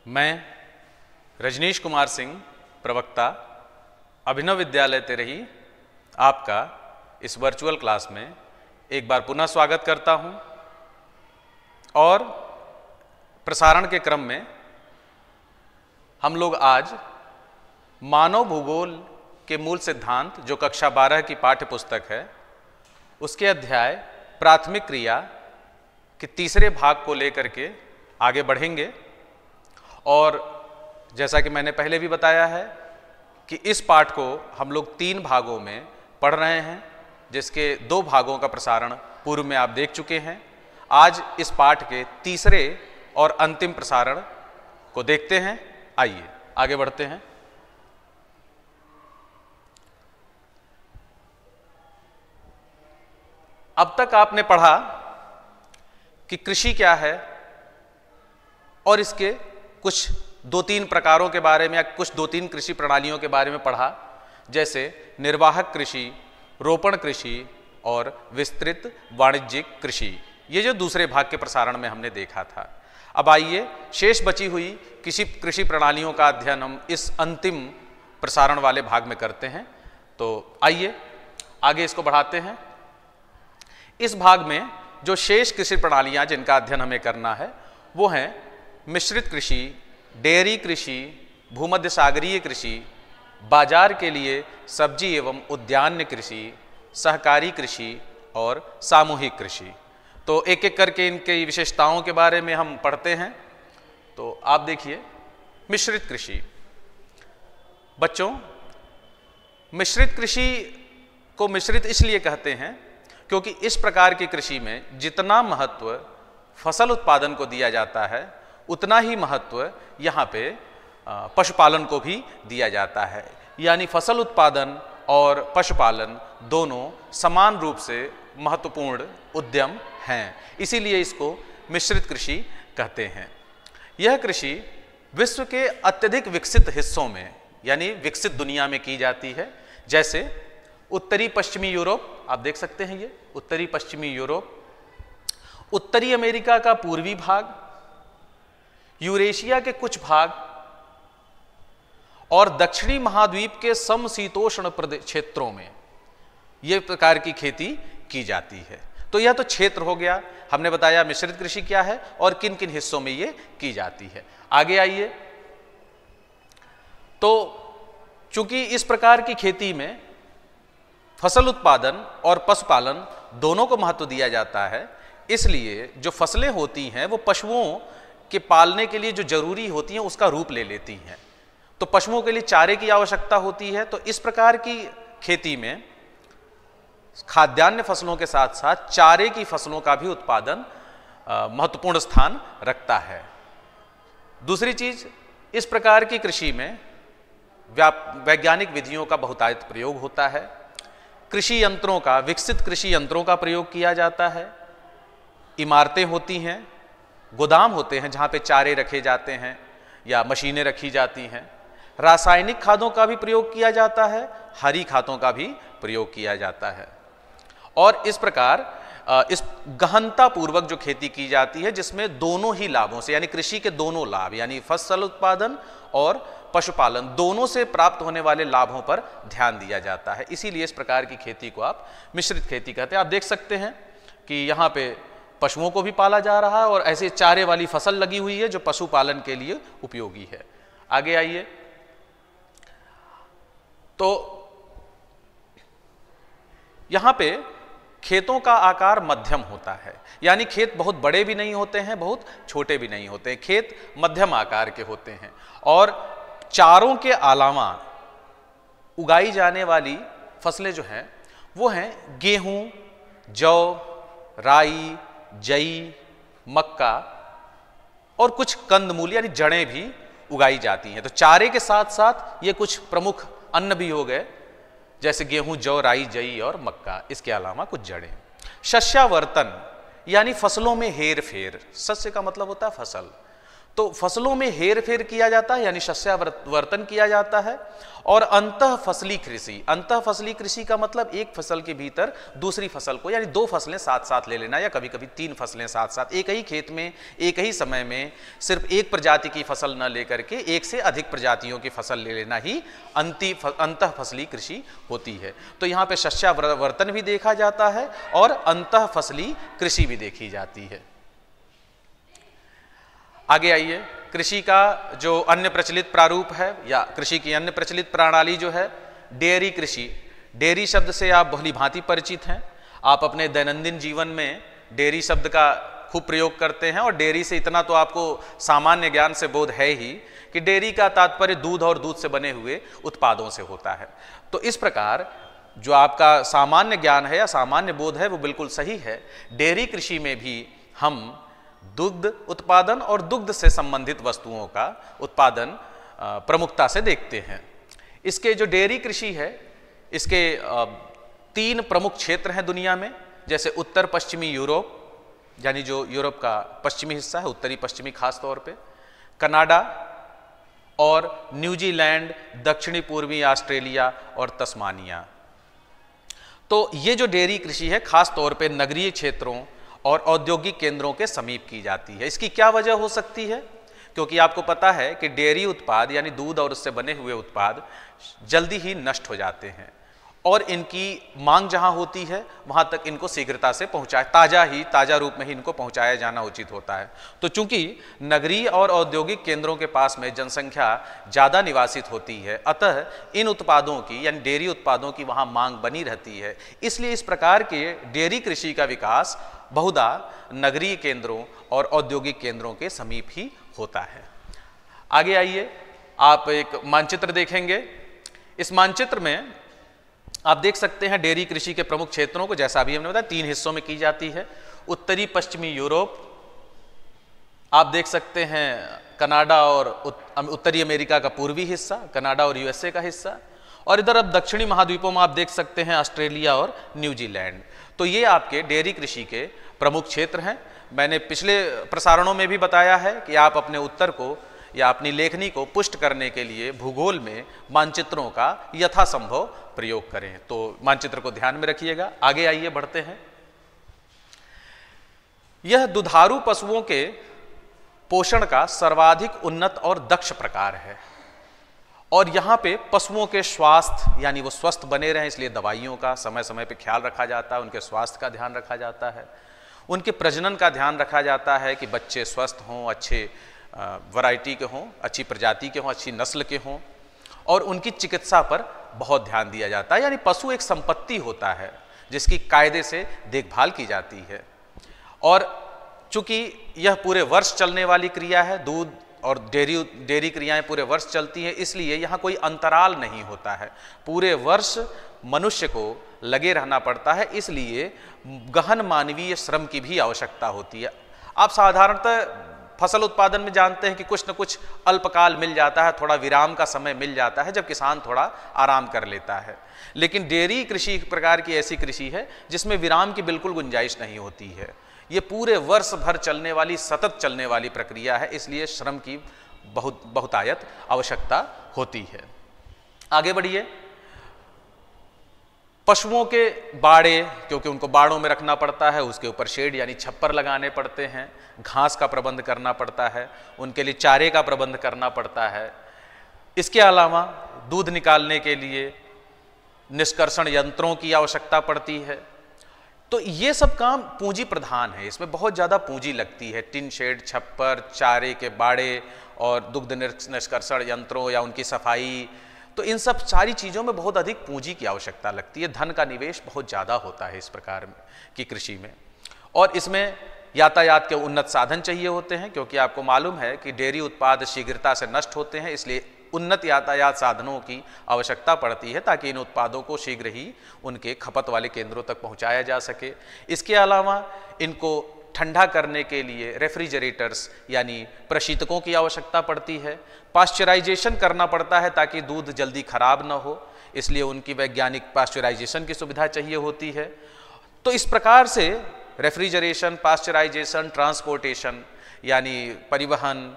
मैं रजनीश कुमार सिंह, प्रवक्ता, अभिनव विद्यालय तेरही, आपका इस वर्चुअल क्लास में एक बार पुनः स्वागत करता हूं। और प्रसारण के क्रम में हम लोग आज मानव भूगोल के मूल सिद्धांत, जो कक्षा 12 की पाठ्य पुस्तक है, उसके अध्याय प्राथमिक क्रिया के तीसरे भाग को लेकर के आगे बढ़ेंगे। और जैसा कि मैंने पहले भी बताया है कि इस पाठ को हम लोग 3 भागों में पढ़ रहे हैं, जिसके 2 भागों का प्रसारण पूर्व में आप देख चुके हैं। आज इस पाठ के तीसरे और अंतिम प्रसारण को देखते हैं। आइए आगे बढ़ते हैं। अब तक आपने पढ़ा कि कृषि क्या है और इसके कुछ 2-3 प्रकारों के बारे में, या कुछ 2-3 कृषि प्रणालियों के बारे में पढ़ा, जैसे निर्वाहक कृषि, रोपण कृषि और विस्तृत वाणिज्यिक कृषि। ये जो दूसरे भाग के प्रसारण में हमने देखा था। अब आइए शेष बची हुई कृषि प्रणालियों का अध्ययन हम इस अंतिम प्रसारण वाले भाग में करते हैं। तो आइए आगे इसको बढ़ाते हैं। इस भाग में जो शेष कृषि प्रणालियां जिनका अध्ययन हमें करना है वो हैं मिश्रित कृषि, डेयरी कृषि, भूमध्य सागरीय कृषि, बाजार के लिए सब्जी एवं उद्यान्य कृषि, सहकारी कृषि और सामूहिक कृषि। तो एक एक करके इनकी विशेषताओं के बारे में हम पढ़ते हैं। तो आप देखिए, मिश्रित कृषि। बच्चों, मिश्रित कृषि को मिश्रित इसलिए कहते हैं क्योंकि इस प्रकार की कृषि में जितना महत्व फसल उत्पादन को दिया जाता है, उतना ही महत्व यहाँ पे पशुपालन को भी दिया जाता है। यानी फसल उत्पादन और पशुपालन दोनों समान रूप से महत्वपूर्ण उद्यम हैं। इसीलिए इसको मिश्रित कृषि कहते हैं। यह कृषि विश्व के अत्यधिक विकसित हिस्सों में, यानी विकसित दुनिया में की जाती है। जैसे उत्तरी पश्चिमी यूरोप, आप देख सकते हैं, ये उत्तरी पश्चिमी यूरोप, उत्तरी अमेरिका का पूर्वी भाग, यूरेशिया के कुछ भाग और दक्षिणी महाद्वीप के समशीतोष्ण क्षेत्रों में यह प्रकार की खेती की जाती है। तो यह तो क्षेत्र हो गया। हमने बताया मिश्रित कृषि क्या है और किन किन हिस्सों में यह की जाती है। आगे आइए। तो चूंकि इस प्रकार की खेती में फसल उत्पादन और पशुपालन दोनों को महत्व दिया जाता है, इसलिए जो फसलें होती हैं वो पशुओं के पालने के लिए जो जरूरी होती हैं उसका रूप ले लेती हैं। तो पशुओं के लिए चारे की आवश्यकता होती है। तो इस प्रकार की खेती में खाद्यान्न फसलों के साथ साथ चारे की फसलों का भी उत्पादन महत्वपूर्ण स्थान रखता है। दूसरी चीज, इस प्रकार की कृषि में वैज्ञानिक विधियों का बहुतायत प्रयोग होता है। कृषि यंत्रों का, विकसित कृषि यंत्रों का प्रयोग किया जाता है। इमारतें होती हैं, गोदाम होते हैं जहाँ पे चारे रखे जाते हैं या मशीनें रखी जाती हैं। रासायनिक खादों का भी प्रयोग किया जाता है, हरी खादों का भी प्रयोग किया जाता है। और इस प्रकार इस गहनता पूर्वक जो खेती की जाती है, जिसमें दोनों ही लाभों से, यानी कृषि के दोनों लाभ, यानी फसल उत्पादन और पशुपालन दोनों से प्राप्त होने वाले लाभों पर ध्यान दिया जाता है। इसीलिए इस प्रकार की खेती को आप मिश्रित खेती कहते हैं। आप देख सकते हैं कि यहाँ पे पशुओं को भी पाला जा रहा है और ऐसे चारे वाली फसल लगी हुई है जो पशुपालन के लिए उपयोगी है। आगे आइए। तो यहां पे खेतों का आकार मध्यम होता है, यानी खेत बहुत बड़े भी नहीं होते हैं, बहुत छोटे भी नहीं होते हैं। खेत मध्यम आकार के होते हैं और चारों के अलावा उगाई जाने वाली फसलें जो हैं वो हैं गेहूं, जौ, राई, जई, मक्का और कुछ कंदमूल यानी जड़ें भी उगाई जाती हैं। तो चारे के साथ साथ ये कुछ प्रमुख अन्न भी हो गए, जैसे गेहूं, जौ, राई, जई और मक्का। इसके अलावा कुछ जड़ें। शस्यावर्तन यानी फसलों में हेर फेर। शस्य का मतलब होता है फसल। तो फसलों में हेर फेर किया जाता है यानी शस्यावर्तन किया जाता है। और अंतः फसली कृषि, अंतः फसली कृषि का मतलब एक फसल के भीतर दूसरी फसल को यानी 2 फसलें साथ साथ ले लेना या कभी कभी 3 फसलें साथ साथ एक ही खेत में एक ही समय में सिर्फ एक प्रजाति की फसल न लेकर के एक से अधिक प्रजातियों की फसल ले लेना ही अंतः फसली कृषि होती है। तो यहाँ पे शस्यावर्तन भी देखा जाता है और अंतः फसली कृषि भी देखी जाती है। आगे आइए, कृषि का जो अन्य प्रचलित प्रारूप है या कृषि की अन्य प्रचलित प्रणाली जो है डेयरी कृषि। डेयरी शब्द से आप भली भांति परिचित हैं, आप अपने दैनंदिन जीवन में डेयरी शब्द का खूब प्रयोग करते हैं और डेयरी से इतना तो आपको सामान्य ज्ञान से बोध है ही कि डेयरी का तात्पर्य दूध और दूध से बने हुए उत्पादों से होता है। तो इस प्रकार जो आपका सामान्य ज्ञान है या सामान्य बोध है वो बिल्कुल सही है। डेयरी कृषि में भी हम दुग्ध उत्पादन और दुग्ध से संबंधित वस्तुओं का उत्पादन प्रमुखता से देखते हैं। इसके जो डेयरी कृषि है इसके 3 प्रमुख क्षेत्र हैं दुनिया में, जैसे उत्तर पश्चिमी यूरोप यानी जो यूरोप का पश्चिमी हिस्सा है, उत्तरी पश्चिमी खास तौर पे, कनाडा और न्यूजीलैंड, दक्षिणी पूर्वी ऑस्ट्रेलिया और तस्मानिया। तो ये जो डेयरी कृषि है खास तौर पे नगरीय क्षेत्रों और औद्योगिक केंद्रों के समीप की जाती है। इसकी क्या वजह हो सकती है? क्योंकि आपको पता है कि डेयरी उत्पाद यानी दूध और उससे बने हुए उत्पाद जल्दी ही नष्ट हो जाते हैं और इनकी मांग जहां होती है वहां तक इनको शीघ्रता से ताजा रूप में ही इनको पहुंचाया जाना उचित होता है। तो चूंकि नगरीय और औद्योगिक केंद्रों के पास में जनसंख्या ज़्यादा निवासित होती है, अतः इन उत्पादों की यानी डेयरी उत्पादों की वहां मांग बनी रहती है। इसलिए इस प्रकार के डेयरी कृषि का विकास बहुधा नगरीय केंद्रों और औद्योगिक केंद्रों के समीप ही होता है। आगे आइए, आप एक मानचित्र देखेंगे। इस मानचित्र में आप देख सकते हैं डेयरी कृषि के प्रमुख क्षेत्रों को, जैसा अभी हमने बताया 3 हिस्सों में की जाती है। उत्तरी पश्चिमी यूरोप, आप देख सकते हैं कनाडा और उत्तरी अमेरिका का पूर्वी हिस्सा, कनाडा और यूएसए का हिस्सा, और इधर अब दक्षिणी महाद्वीपों में आप देख सकते हैं ऑस्ट्रेलिया और न्यूजीलैंड। तो ये आपके डेयरी कृषि के प्रमुख क्षेत्र हैं। मैंने पिछले प्रसारणों में भी बताया है कि आप अपने उत्तर को या अपनी लेखनी को पुष्ट करने के लिए भूगोल में मानचित्रों का यथासंभव प्रयोग करें। तो मानचित्र को ध्यान में रखिएगा। आगे आइए, बढ़ते हैं। यह दुधारू पशुओं के पोषण का सर्वाधिक उन्नत और दक्ष प्रकार है और यहाँ पे पशुओं के स्वास्थ्य यानी वो स्वस्थ बने रहें इसलिए दवाइयों का समय समय पे ख्याल रखा जाता है, उनके स्वास्थ्य का ध्यान रखा जाता है, उनके प्रजनन का ध्यान रखा जाता है कि बच्चे स्वस्थ हों, अच्छे वैरायटी के हों, अच्छी प्रजाति के हों, अच्छी नस्ल के हों, और उनकी चिकित्सा पर बहुत ध्यान दिया जाता है। यानी पशु एक संपत्ति होता है जिसकी कायदे से देखभाल की जाती है। और चूंकि यह पूरे वर्ष चलने वाली क्रिया है, दूध और डेयरी क्रियाएं पूरे वर्ष चलती हैं, इसलिए यहाँ कोई अंतराल नहीं होता है। पूरे वर्ष मनुष्य को लगे रहना पड़ता है, इसलिए गहन मानवीय श्रम की भी आवश्यकता होती है। आप साधारणतः फसल उत्पादन में जानते हैं कि कुछ न कुछ अल्पकाल मिल जाता है, थोड़ा विराम का समय मिल जाता है जब किसान थोड़ा आराम कर लेता है। लेकिन डेयरी कृषि एक प्रकार की ऐसी कृषि है जिसमें विराम की बिल्कुल गुंजाइश नहीं होती है। ये पूरे वर्ष भर चलने वाली, सतत चलने वाली प्रक्रिया है, इसलिए श्रम की बहुतायत आवश्यकता होती है। आगे बढ़िए। पशुओं के बाड़े, क्योंकि उनको बाड़ों में रखना पड़ता है, उसके ऊपर शेड यानी छप्पर लगाने पड़ते हैं, घास का प्रबंध करना पड़ता है, उनके लिए चारे का प्रबंध करना पड़ता है। इसके अलावा दूध निकालने के लिए निष्कर्षण यंत्रों की आवश्यकता पड़ती है। तो ये सब काम पूंजी प्रधान है, इसमें बहुत ज़्यादा पूंजी लगती है। टिन शेड, छप्पर, चारे के बाड़े और दुग्ध निष्कर्षण यंत्रों या उनकी सफाई, तो इन सब सारी चीज़ों में बहुत अधिक पूंजी की आवश्यकता लगती है। धन का निवेश बहुत ज़्यादा होता है इस प्रकार की कृषि में। और इसमें यातायात के उन्नत साधन चाहिए होते हैं, क्योंकि आपको मालूम है कि डेयरी उत्पाद शीघ्रता से नष्ट होते हैं, इसलिए उन्नत यातायात साधनों की आवश्यकता पड़ती है ताकि इन उत्पादों को शीघ्र ही उनके खपत वाले केंद्रों तक पहुंचाया जा सके। इसके अलावा इनको ठंडा करने के लिए रेफ्रिजरेटर्स यानी प्रशीतकों की आवश्यकता पड़ती है। पाश्चराइजेशन करना पड़ता है ताकि दूध जल्दी खराब ना हो, इसलिए उनकी वैज्ञानिक पाश्चराइजेशन की सुविधा चाहिए होती है। तो इस प्रकार से रेफ्रिजरेशन, पाश्चराइजेशन, ट्रांसपोर्टेशन यानी परिवहन,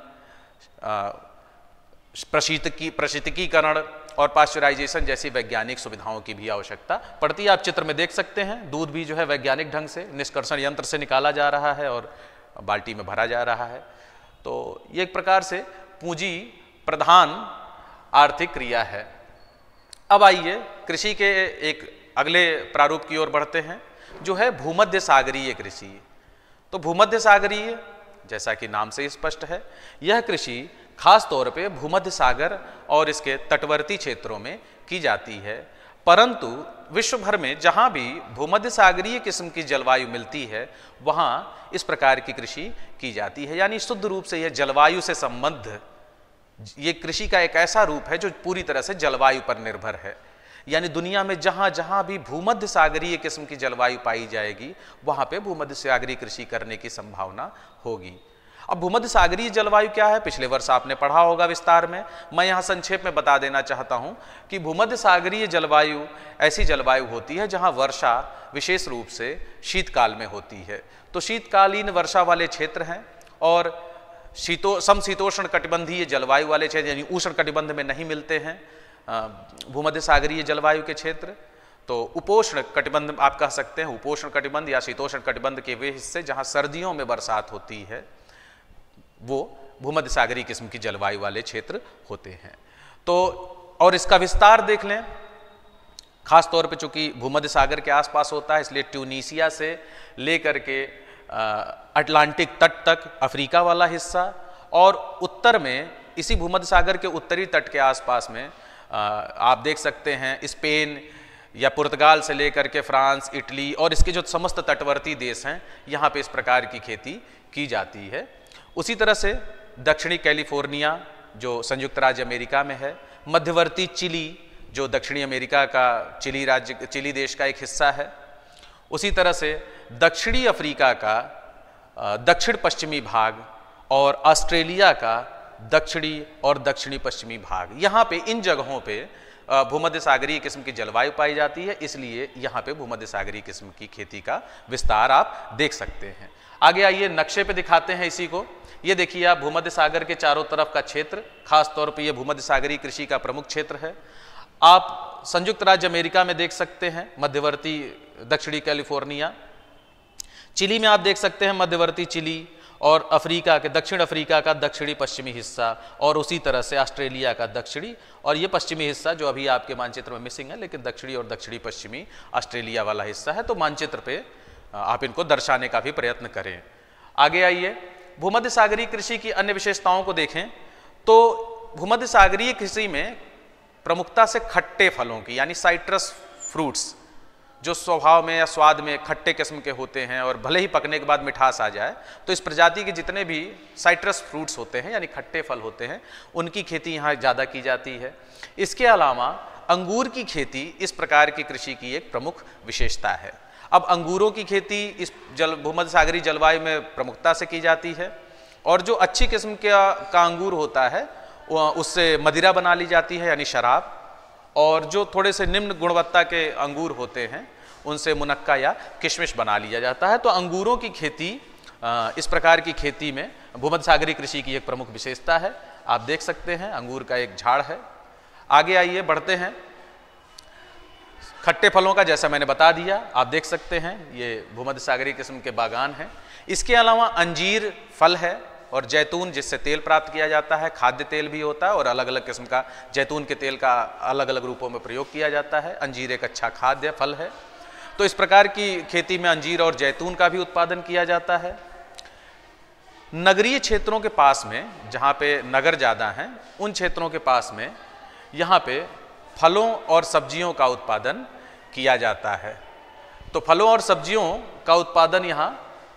प्रशीतकीकरण और पाश्चराइजेशन जैसी वैज्ञानिक सुविधाओं की भी आवश्यकता पड़ती है। आप चित्र में देख सकते हैं, दूध भी जो है वैज्ञानिक ढंग से निष्कर्षण यंत्र से निकाला जा रहा है और बाल्टी में भरा जा रहा है। तो ये एक प्रकार से पूंजी प्रधान आर्थिक क्रिया है। अब आइए कृषि के एक अगले प्रारूप की ओर बढ़ते हैं, जो है भूमध्य सागरीय कृषि। तो भूमध्य सागरीय, जैसा कि नाम से स्पष्ट है, यह कृषि खास तौर पे भूमध्य सागर और इसके तटवर्ती क्षेत्रों में की जाती है। परंतु विश्व भर में जहाँ भी भूमध्य सागरीय किस्म की जलवायु मिलती है वहाँ इस प्रकार की कृषि की जाती है। यानी शुद्ध रूप से यह जलवायु से संबद्ध, ये कृषि का एक ऐसा रूप है जो पूरी तरह से जलवायु पर निर्भर है। यानी दुनिया में जहाँ जहाँ भी भूमध्य सागरीय किस्म की जलवायु पाई जाएगी वहाँ पे भूमध्य सागरीय कृषि करने की संभावना होगी। अब भूमध्य सागरीय जलवायु क्या है, पिछले वर्ष आपने पढ़ा होगा विस्तार में। मैं यहाँ संक्षेप में बता देना चाहता हूँ कि भूमध्य सागरीय जलवायु ऐसी जलवायु होती है जहाँ वर्षा विशेष रूप से शीतकाल में होती है। तो शीतकालीन वर्षा वाले क्षेत्र हैं और समशीतोष्ण कटिबंधीय जलवायु वाले क्षेत्र, यानी उष्ण कटिबंध में नहीं मिलते हैं भूमध्य सागरीय जलवायु के क्षेत्र। तो उपोष्ण कटिबंध आप कह सकते हैं, उपोष्ण कटिबंध या शीतोष्ण कटिबंध के वे हिस्से जहाँ सर्दियों में बरसात होती है वो भूमध्य सागरीय किस्म की जलवायु वाले क्षेत्र होते हैं। तो और इसका विस्तार देख लें, खास तौर पे चूंकि भूमध्य सागर के आसपास होता है इसलिए ट्यूनीशिया से लेकर के अटलांटिक तट तक अफ्रीका वाला हिस्सा, और उत्तर में इसी भूमध्य सागर के उत्तरी तट के आसपास में आप देख सकते हैं स्पेन या पुर्तगाल से लेकर के फ्रांस, इटली और इसके जो समस्त तटवर्ती देश हैं यहाँ पे इस प्रकार की खेती की जाती है। उसी तरह से दक्षिणी कैलिफोर्निया जो संयुक्त राज्य अमेरिका में है, मध्यवर्ती चिली जो दक्षिणी अमेरिका का चिली देश का एक हिस्सा है, उसी तरह से दक्षिणी अफ्रीका का दक्षिण पश्चिमी भाग और ऑस्ट्रेलिया का दक्षिणी और दक्षिणी पश्चिमी भाग, यहाँ पे इन जगहों पे भूमध्य सागरीय किस्म की जलवायु पाई जाती है, इसलिए यहाँ पे भूमध्य सागरीय किस्म की खेती का विस्तार आप देख सकते हैं। आगे आइए नक्शे पे दिखाते हैं इसी को। ये देखिए आप भूमध्य सागर के चारों तरफ का क्षेत्र, खास तौर पे ये भूमध्य सागरीय कृषि का प्रमुख क्षेत्र है। आप संयुक्त राज्य अमेरिका में देख सकते हैं मध्यवर्ती दक्षिणी कैलिफोर्निया, चिली में आप देख सकते हैं मध्यवर्ती चिली, और अफ्रीका के दक्षिण अफ्रीका का दक्षिणी पश्चिमी हिस्सा, और उसी तरह से ऑस्ट्रेलिया का दक्षिणी और ये पश्चिमी हिस्सा जो अभी आपके मानचित्र में मिसिंग है, लेकिन दक्षिणी और दक्षिणी पश्चिमी ऑस्ट्रेलिया वाला हिस्सा है। तो मानचित्र पे आप इनको दर्शाने का भी प्रयत्न करें। आगे आइए भूमध्य सागरीय कृषि की अन्य विशेषताओं को देखें तो भूमध्य सागरीय कृषि में प्रमुखता से खट्टे फलों की, यानी साइट्रस फ्रूट्स जो स्वभाव में या स्वाद में खट्टे किस्म के होते हैं और भले ही पकने के बाद मिठास आ जाए, तो इस प्रजाति के जितने भी साइट्रस फ्रूट्स होते हैं यानी खट्टे फल होते हैं उनकी खेती यहाँ ज़्यादा की जाती है। इसके अलावा अंगूर की खेती इस प्रकार की कृषि की एक प्रमुख विशेषता है। अब अंगूरों की खेती इस भूमध्य सागरीय जलवायु में प्रमुखता से की जाती है, और जो अच्छी किस्म का अंगूर होता है उससे मदिरा बना ली जाती है यानी शराब, और जो थोड़े से निम्न गुणवत्ता के अंगूर होते हैं उनसे मुनक्का या किशमिश बना लिया जाता है। तो अंगूरों की खेती इस प्रकार की खेती में भूमध्य सागरीय कृषि की एक प्रमुख विशेषता है। आप देख सकते हैं अंगूर का एक झाड़ है। आगे आइए बढ़ते हैं। खट्टे फलों का जैसा मैंने बता दिया, आप देख सकते हैं ये भूमध्य सागरीय किस्म के बागान हैं। इसके अलावा अंजीर फल है और जैतून जिससे तेल प्राप्त किया जाता है, खाद्य तेल भी होता है और अलग अलग किस्म का जैतून के तेल का अलग अलग रूपों में प्रयोग किया जाता है। अंजीर एक अच्छा खाद्य फल है। तो इस प्रकार की खेती में अंजीर और जैतून का भी उत्पादन किया जाता है। नगरीय क्षेत्रों के पास में, जहाँ पे नगर ज़्यादा हैं, उन क्षेत्रों के पास में यहाँ पे फलों और सब्जियों का उत्पादन किया जाता है। तो फलों और सब्जियों का उत्पादन यहाँ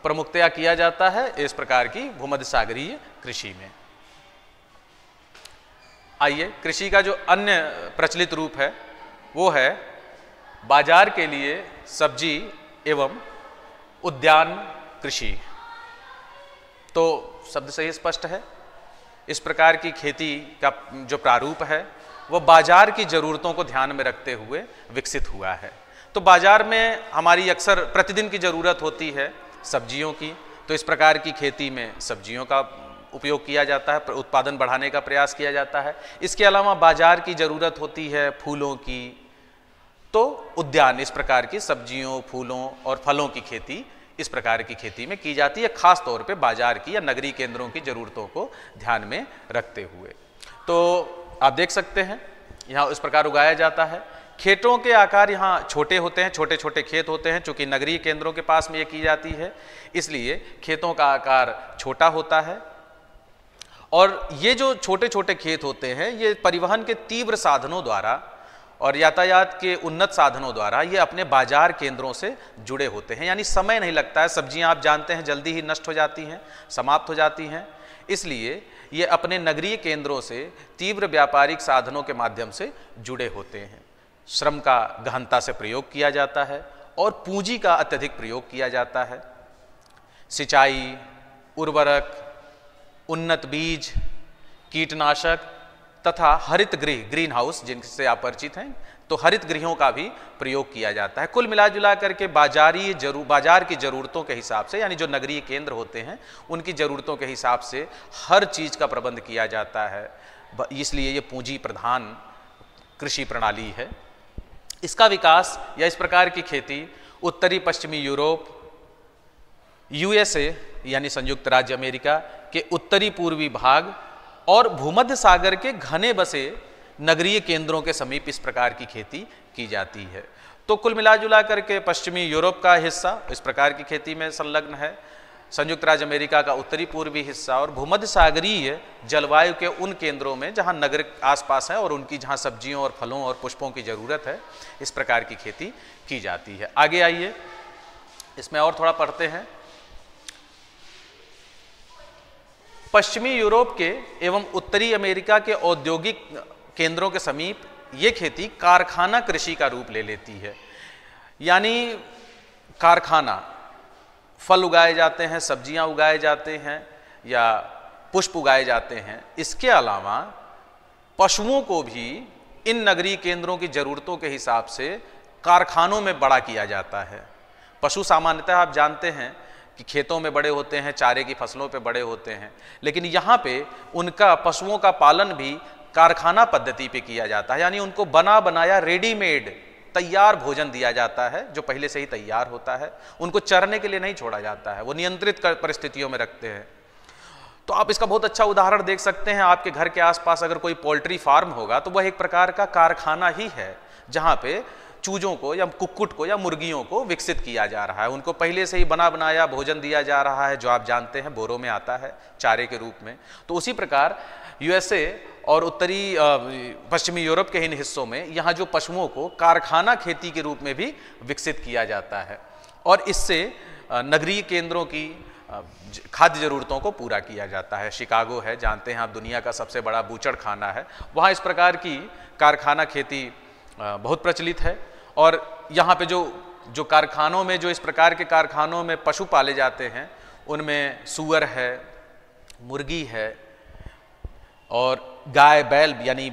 प्रमुखतया किया जाता है इस प्रकार की भूमध्य सागरीय कृषि में। आइए कृषि का जो अन्य प्रचलित रूप है वो है बाजार के लिए सब्जी एवं उद्यान कृषि। तो शब्द से ही स्पष्ट है, इस प्रकार की खेती का जो प्रारूप है वो बाजार की जरूरतों को ध्यान में रखते हुए विकसित हुआ है। तो बाजार में हमारी अक्सर प्रतिदिन की जरूरत होती है सब्जियों की, तो इस प्रकार की खेती में सब्जियों का उपयोग किया जाता है, उत्पादन बढ़ाने का प्रयास किया जाता है। इसके अलावा बाजार की ज़रूरत होती है फूलों की, तो उद्यान इस प्रकार की सब्जियों, फूलों और फलों की खेती इस प्रकार की खेती में की जाती है, खास तौर पे बाजार की या नगरीय केंद्रों की ज़रूरतों को ध्यान में रखते हुए। तो आप देख सकते हैं यहाँ इस प्रकार उगाया जाता है। खेतों के आकार यहाँ छोटे होते हैं, छोटे छोटे खेत होते हैं, चूँकि नगरीय केंद्रों के पास में ये की जाती है इसलिए खेतों का आकार छोटा होता है। और ये जो छोटे छोटे खेत होते हैं ये परिवहन के तीव्र साधनों द्वारा और यातायात के उन्नत साधनों द्वारा ये अपने बाजार केंद्रों से जुड़े होते हैं, यानी समय नहीं लगता है। सब्जियां आप जानते हैं जल्दी ही नष्ट हो जाती हैं, समाप्त हो जाती हैं, इसलिए ये अपने नगरीय केंद्रों से तीव्र व्यापारिक साधनों के माध्यम से जुड़े होते हैं। श्रम का गहनता से प्रयोग किया जाता है और पूंजी का अत्यधिक प्रयोग किया जाता है। सिंचाई, उर्वरक, उन्नत बीज, कीटनाशक तथा हरित गृह, ग्रीन हाउस जिनसे आप परिचित हैं, तो हरित गृहों का भी प्रयोग किया जाता है। कुल मिला जुला करके बाजार की ज़रूरतों के हिसाब से, यानी जो नगरीय केंद्र होते हैं उनकी ज़रूरतों के हिसाब से हर चीज़ का प्रबंध किया जाता है, इसलिए ये पूंजी प्रधान कृषि प्रणाली है। इसका विकास या इस प्रकार की खेती उत्तरी पश्चिमी यूरोप, यूएसए यानी संयुक्त राज्य अमेरिका के उत्तरी पूर्वी भाग और भूमध्य सागर के घने बसे नगरीय केंद्रों के समीप इस प्रकार की खेती की जाती है। तो कुल मिला जुला करके पश्चिमी यूरोप का हिस्सा इस प्रकार की खेती में संलग्न है, संयुक्त राज्य अमेरिका का उत्तरी पूर्वी हिस्सा और भूमध्य सागरीय जलवायु के उन केंद्रों में जहां नगर आसपास हैं और उनकी जहां सब्जियों और फलों और पुष्पों की ज़रूरत है, इस प्रकार की खेती की जाती है। आगे आइए, इसमें और थोड़ा पढ़ते हैं। पश्चिमी यूरोप के एवं उत्तरी अमेरिका के औद्योगिक केंद्रों के समीप ये खेती कारखाना कृषि का रूप ले लेती है, यानी कारखाना, फल उगाए जाते हैं, सब्जियां उगाए जाते हैं या पुष्प उगाए जाते हैं। इसके अलावा पशुओं को भी इन नगरीय केंद्रों की ज़रूरतों के हिसाब से कारखानों में बड़ा किया जाता है। पशु सामान्यतः आप जानते हैं कि खेतों में बड़े होते हैं, चारे की फसलों पे बड़े होते हैं, लेकिन यहाँ पे उनका पशुओं का पालन भी कारखाना पद्धति पे किया जाता है, यानी उनको बना बनाया रेडीमेड तैयार भोजन दिया जाता है जो पहले से ही तैयार होता है। उनको चरने के लिए नहीं छोड़ा जाता है, वो नियंत्रित परिस्थितियों में रखते हैं। तो आप इसका बहुत अच्छा उदाहरण देख सकते हैं। आपके घर के आसपास अगर कोई पोल्ट्री फार्म होगा तो वह एक प्रकार का कारखाना ही है, जहाँ पे चूजों को या कुक्कुट को या मुर्गियों को विकसित किया जा रहा है। उनको पहले से ही बना बनाया भोजन दिया जा रहा है, जो आप जानते हैं बोरों में आता है चारे के रूप में। तो उसी प्रकार यूएसए और उत्तरी पश्चिमी यूरोप के इन हिस्सों में यहाँ जो पशुओं को कारखाना खेती के रूप में भी विकसित किया जाता है और इससे नगरीय केंद्रों की खाद्य जरूरतों को पूरा किया जाता है। शिकागो है, जानते हैं आप, दुनिया का सबसे बड़ा बूचड़ खाना है, वहाँ इस प्रकार की कारखाना खेती बहुत प्रचलित है। और यहाँ पे जो कारखानों में, जो इस प्रकार के कारखानों में पशु पाले जाते हैं, उनमें सूअर है, मुर्गी है और गाय बैल यानी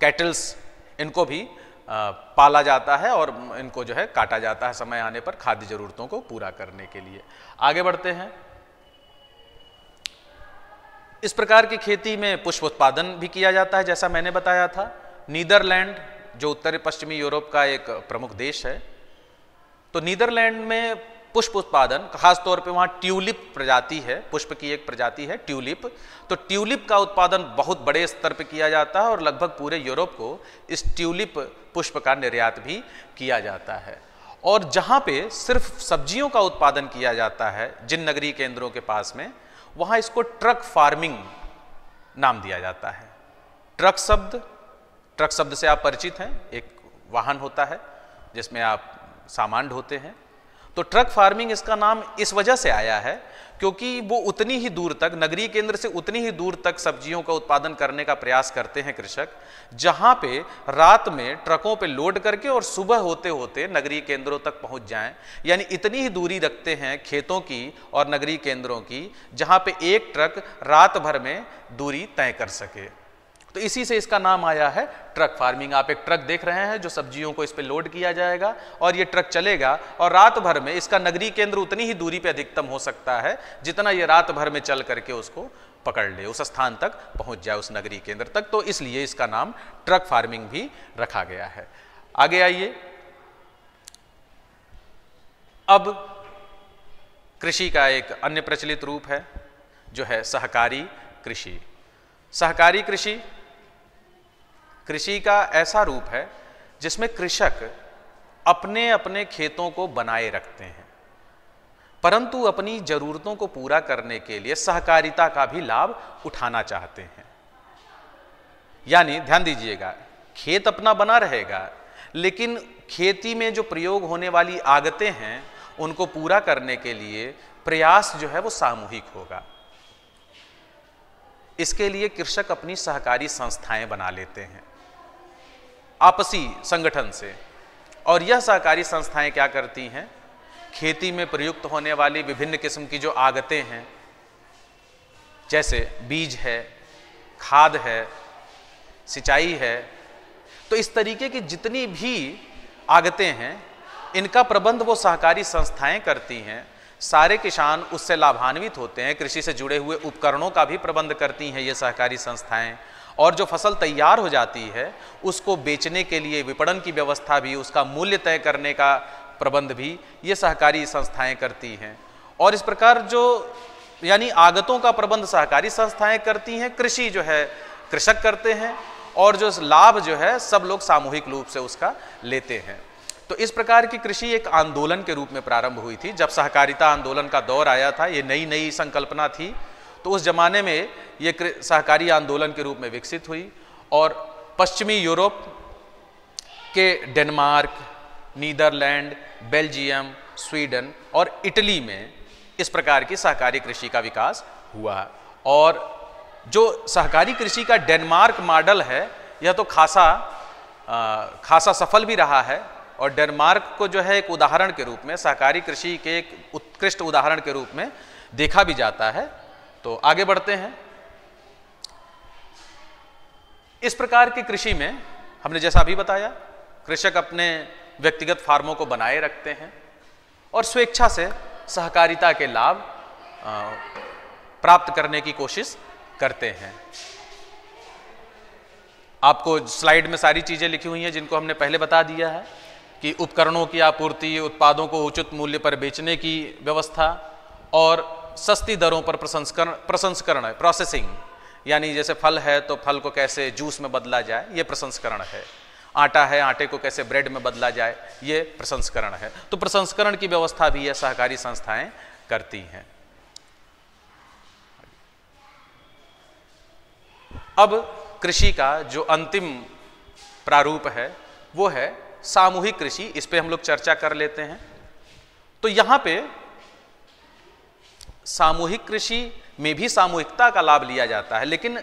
कैटल्स, इनको भी पाला जाता है और इनको जो है काटा जाता है समय आने पर खाद्य जरूरतों को पूरा करने के लिए। आगे बढ़ते हैं। इस प्रकार की खेती में पुष्प उत्पादन भी किया जाता है, जैसा मैंने बताया था। नीदरलैंड जो उत्तरी पश्चिमी यूरोप का एक प्रमुख देश है, तो नीदरलैंड में पुष्प उत्पादन, खास तौर पे वहाँ ट्यूलिप प्रजाति है, पुष्प की एक प्रजाति है ट्यूलिप। तो ट्यूलिप का उत्पादन बहुत बड़े स्तर पे किया जाता है और लगभग पूरे यूरोप को इस ट्यूलिप पुष्प का निर्यात भी किया जाता है। और जहाँ पे सिर्फ सब्जियों का उत्पादन किया जाता है जिन नगरीय केंद्रों के पास में, वहाँ इसको ट्रक फार्मिंग नाम दिया जाता है। ट्रक शब्द से आप परिचित हैं, एक वाहन होता है जिसमें आप सामान ढोते हैं। तो ट्रक फार्मिंग इसका नाम इस वजह से आया है क्योंकि वो उतनी ही दूर तक, नगरीय केंद्र से उतनी ही दूर तक सब्जियों का उत्पादन करने का प्रयास करते हैं कृषक, जहां पे रात में ट्रकों पे लोड करके और सुबह होते होते नगरीय केंद्रों तक पहुंच जाएं। यानी इतनी ही दूरी रखते हैं खेतों की और नगरीय केंद्रों की, जहां पे एक ट्रक रात भर में दूरी तय कर सके। तो इसी से इसका नाम आया है ट्रक फार्मिंग। आप एक ट्रक देख रहे हैं जो सब्जियों को इस पे लोड किया जाएगा और ये ट्रक चलेगा और रात भर में इसका नगरीय केंद्र उतनी ही दूरी पे अधिकतम हो सकता है जितना ये रात भर में चल करके उसको पकड़ ले, उस स्थान तक पहुंच जाए, उस नगरी केंद्र तक। तो इसलिए इसका नाम ट्रक फार्मिंग भी रखा गया है। आगे आइए, अब कृषि का एक अन्य प्रचलित रूप है जो है सहकारी कृषि। सहकारी कृषि कृषि का ऐसा रूप है जिसमें कृषक अपने अपने खेतों को बनाए रखते हैं, परंतु अपनी जरूरतों को पूरा करने के लिए सहकारिता का भी लाभ उठाना चाहते हैं। यानी ध्यान दीजिएगा, खेत अपना बना रहेगा, लेकिन खेती में जो प्रयोग होने वाली आगतें हैं उनको पूरा करने के लिए प्रयास जो है वो सामूहिक होगा। इसके लिए कृषक अपनी सहकारी संस्थाएं बना लेते हैं आपसी संगठन से, और यह सहकारी संस्थाएं क्या करती हैं, खेती में प्रयुक्त होने वाली विभिन्न किस्म की जो आगतें हैं, जैसे बीज है, खाद है, सिंचाई है, तो इस तरीके की जितनी भी आगतें हैं इनका प्रबंध वो सहकारी संस्थाएं करती हैं। सारे किसान उससे लाभान्वित होते हैं। कृषि से जुड़े हुए उपकरणों का भी प्रबंध करती हैं ये सहकारी संस्थाएं, और जो फसल तैयार हो जाती है उसको बेचने के लिए विपणन की व्यवस्था भी, उसका मूल्य तय करने का प्रबंध भी ये सहकारी संस्थाएं करती हैं। और इस प्रकार जो यानी आगतों का प्रबंध सहकारी संस्थाएं करती हैं, कृषि जो है कृषक करते हैं, और जो लाभ जो है सब लोग सामूहिक रूप से उसका लेते हैं। तो इस प्रकार की कृषि एक आंदोलन के रूप में प्रारंभ हुई थी। जब सहकारिता आंदोलन का दौर आया था, ये नई नई संकल्पना थी, तो उस जमाने में ये सहकारी आंदोलन के रूप में विकसित हुई, और पश्चिमी यूरोप के डेनमार्क, नीदरलैंड, बेल्जियम, स्वीडन और इटली में इस प्रकार की सहकारी कृषि का विकास हुआ। और जो सहकारी कृषि का डेनमार्क मॉडल है यह तो खासा सफल भी रहा है, और डेनमार्क को जो है एक उदाहरण के रूप में, सहकारी कृषि के एक उत्कृष्ट उदाहरण के रूप में देखा भी जाता है। तो आगे बढ़ते हैं। इस प्रकार की कृषि में हमने जैसा अभी बताया, कृषक अपने व्यक्तिगत फार्मों को बनाए रखते हैं और स्वेच्छा से सहकारिता के लाभ प्राप्त करने की कोशिश करते हैं। आपको स्लाइड में सारी चीजें लिखी हुई हैं जिनको हमने पहले बता दिया है कि उपकरणों की आपूर्ति, उत्पादों को उचित मूल्य पर बेचने की व्यवस्था, और सस्ती दरों पर प्रसंस्करण है, प्रोसेसिंग, यानी जैसे फल है तो फल को कैसे जूस में बदला जाए, ये प्रसंस्करण है। आटा है, आटे को कैसे ब्रेड में बदला जाए, ये प्रसंस्करण है। तो प्रसंस्करण की व्यवस्था भी ये सहकारी संस्थाएं करती हैं। अब कृषि का जो अंतिम प्रारूप है वो है सामूहिक कृषि। इस पे हम लोग चर्चा कर लेते हैं। तो यहां पे सामूहिक कृषि में भी सामूहिकता का लाभ लिया जाता है, लेकिन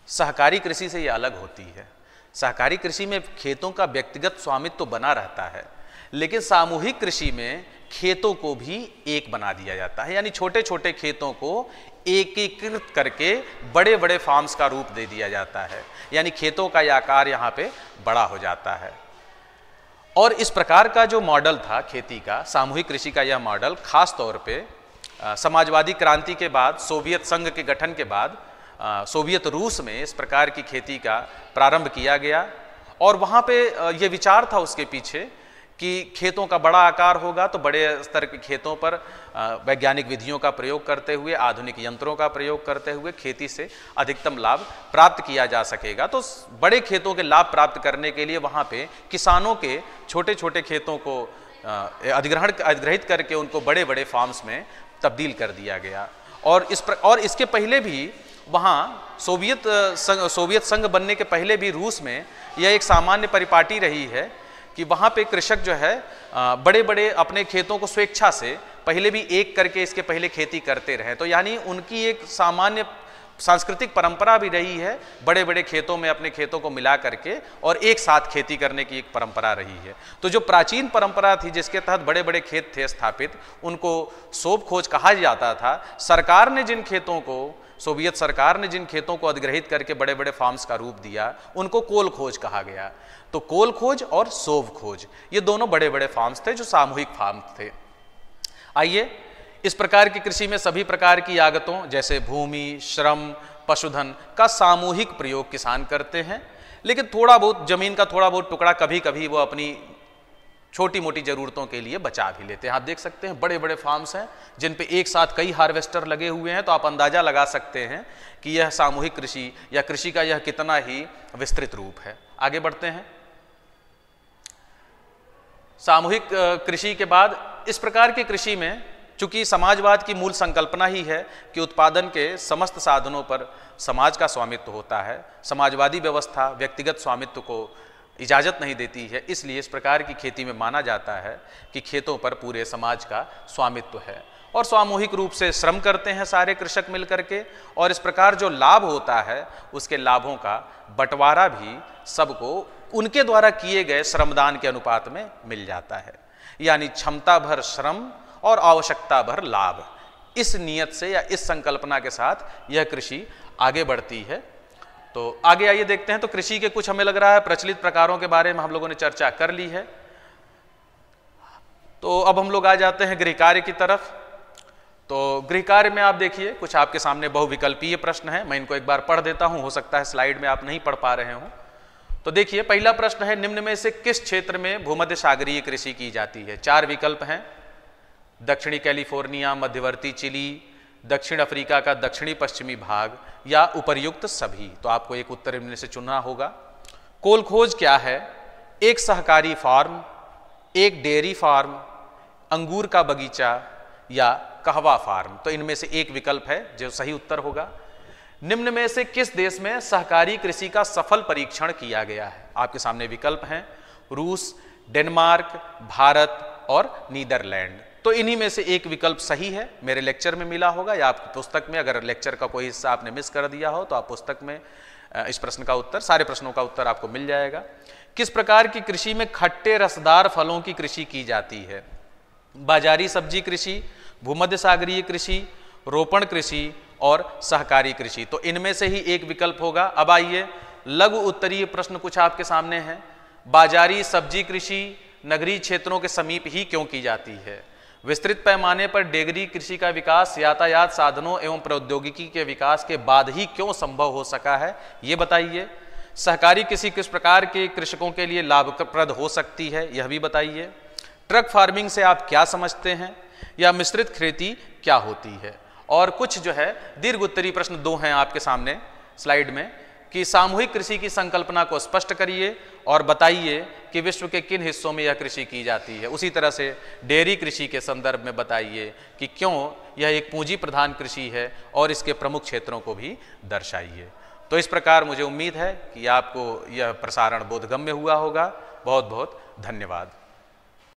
सहकारी कृषि से ये अलग होती है। सहकारी कृषि में खेतों का व्यक्तिगत स्वामित्व तो बना रहता है, लेकिन सामूहिक कृषि में खेतों को भी एक बना दिया जाता है, यानी छोटे छोटे खेतों को एकीकृत करके बड़े बड़े फार्म्स का रूप दे दिया जाता है, यानी खेतों का आकार यहाँ पे बड़ा हो जाता है। और इस प्रकार का जो मॉडल था खेती का, सामूहिक कृषि का यह मॉडल खास तौर पे समाजवादी क्रांति के बाद, सोवियत संघ के गठन के बाद सोवियत रूस में इस प्रकार की खेती का प्रारंभ किया गया। और वहाँ पे ये विचार था उसके पीछे कि खेतों का बड़ा आकार होगा तो बड़े स्तर के खेतों पर वैज्ञानिक विधियों का प्रयोग करते हुए, आधुनिक यंत्रों का प्रयोग करते हुए खेती से अधिकतम लाभ प्राप्त किया जा सकेगा। तो बड़े खेतों के लाभ प्राप्त करने के लिए वहाँ पे किसानों के छोटे छोटे खेतों को अधिग्रहित करके उनको बड़े बड़े फार्म्स में तब्दील कर दिया गया। और इसके पहले भी वहाँ सोवियत संघ बनने के पहले भी रूस में यह एक सामान्य परिपाटी रही है कि वहाँ पे कृषक जो है बड़े बड़े अपने खेतों को स्वेच्छा से पहले भी एक करके इसके पहले खेती करते रहे। तो यानी उनकी एक सामान्य सांस्कृतिक परंपरा भी रही है, बड़े बड़े खेतों में अपने खेतों को मिला करके और एक साथ खेती करने की एक परंपरा रही है। तो जो प्राचीन परंपरा थी जिसके तहत बड़े बड़े खेत थे स्थापित, उनको सोभ खोज कहा जाता था। सरकार ने जिन खेतों को, सोवियत सरकार ने जिन खेतों को अधिग्रहित करके बड़े बड़े फार्म्स का रूप दिया, उनको कोल खोज कहा गया। तो कोल खोज और सोव खोज, ये दोनों बड़े बड़े फार्म्स थे जो सामूहिक फार्म थे। आइए इस प्रकार की कृषि में सभी प्रकार की आगतों जैसे भूमि, श्रम, पशुधन का सामूहिक प्रयोग किसान करते हैं, लेकिन थोड़ा बहुत जमीन का थोड़ा बहुत टुकड़ा कभी कभी वो अपनी छोटी मोटी जरूरतों के लिए बचा भी लेते हैं। आप देख सकते हैं बड़े बड़े फार्म्स हैं जिन पे एक साथ कई हार्वेस्टर लगे हुए हैं, तो आप अंदाजा लगा सकते हैं कि यह सामूहिक कृषि या कृषि का यह कितना ही विस्तृत रूप है। आगे बढ़ते हैं। सामूहिक कृषि के बाद इस प्रकार की कृषि में चूंकि समाजवाद की मूल संकल्पना ही है कि उत्पादन के समस्त साधनों पर समाज का स्वामित्व होता है, समाजवादी व्यवस्था व्यक्तिगत स्वामित्व को इजाजत नहीं देती है, इसलिए इस प्रकार की खेती में माना जाता है कि खेतों पर पूरे समाज का स्वामित्व है और सामूहिक रूप से श्रम करते हैं सारे कृषक मिलकर के, और इस प्रकार जो लाभ होता है उसके लाभों का बंटवारा भी सबको उनके द्वारा किए गए श्रमदान के अनुपात में मिल जाता है, यानी क्षमता भर श्रम और आवश्यकता भर लाभ। इस नियत से या इस संकल्पना के साथ यह कृषि आगे बढ़ती है। तो आगे आइए देखते हैं। तो कृषि के कुछ हमें लग रहा है प्रचलित प्रकारों के बारे में हम लोगों ने चर्चा कर ली है। तो अब हम लोग आ जाते हैं गृह कार्य की तरफ। तो गृह कार्य में आप देखिए कुछ आपके सामने बहुविकल्पीय प्रश्न है, मैं इनको एक बार पढ़ देता हूं, हो सकता है स्लाइड में आप नहीं पढ़ पा रहे हो। तो देखिए पहला प्रश्न है, निम्न में से किस क्षेत्र में भूमध्य सागरीय कृषि की जाती है? 4 विकल्प हैं, दक्षिणी कैलिफोर्निया, मध्यवर्ती चिली, दक्षिण अफ्रीका का दक्षिणी पश्चिमी भाग या उपर्युक्त सभी। तो आपको एक उत्तर इनमें से चुनना होगा। कोल खोज क्या है? एक सहकारी फार्म, एक डेयरी फार्म, अंगूर का बगीचा या कहवा फार्म। तो इनमें से एक विकल्प है जो सही उत्तर होगा। निम्न में से किस देश में सहकारी कृषि का सफल परीक्षण किया गया है? आपके सामने विकल्प हैं, रूस, डेनमार्क, भारत और नीदरलैंड। तो इन्हीं में से एक विकल्प सही है, मेरे लेक्चर में मिला होगा या आपकी पुस्तक में, अगर लेक्चर का कोई हिस्सा आपने मिस कर दिया हो तो आप पुस्तक में इस प्रश्न का उत्तर, सारे प्रश्नों का उत्तर आपको मिल जाएगा। किस प्रकार की कृषि में खट्टे रसदार फलों की कृषि की जाती है? बाजारी सब्जी कृषि, भूमध्य सागरीय कृषि, रोपण कृषि और सहकारी कृषि। तो इनमें से ही एक विकल्प होगा। अब आइए लघु उत्तरीय प्रश्न कुछ आपके सामने हैं। बाजारी सब्जी कृषि नगरीय क्षेत्रों के समीप ही क्यों की जाती है? विस्तृत पैमाने पर डेयरी कृषि का विकास यातायात साधनों एवं प्रौद्योगिकी के विकास के बाद ही क्यों संभव हो सका है, ये बताइए। सहकारी कृषि किस प्रकार के कृषकों के लिए लाभप्रद हो सकती है, यह भी बताइए। ट्रक फार्मिंग से आप क्या समझते हैं, या मिश्रित खेती क्या होती है? और कुछ जो है दीर्घ उत्तरीय प्रश्न 2 हैं आपके सामने स्लाइड में कि सामूहिक कृषि की संकल्पना को स्पष्ट करिए और बताइए कि विश्व के किन हिस्सों में यह कृषि की जाती है। उसी तरह से डेयरी कृषि के संदर्भ में बताइए कि क्यों यह एक पूंजी प्रधान कृषि है और इसके प्रमुख क्षेत्रों को भी दर्शाइए। तो इस प्रकार मुझे उम्मीद है कि आपको यह प्रसारण बोधगम्य हुआ होगा। बहुत बहुत धन्यवाद।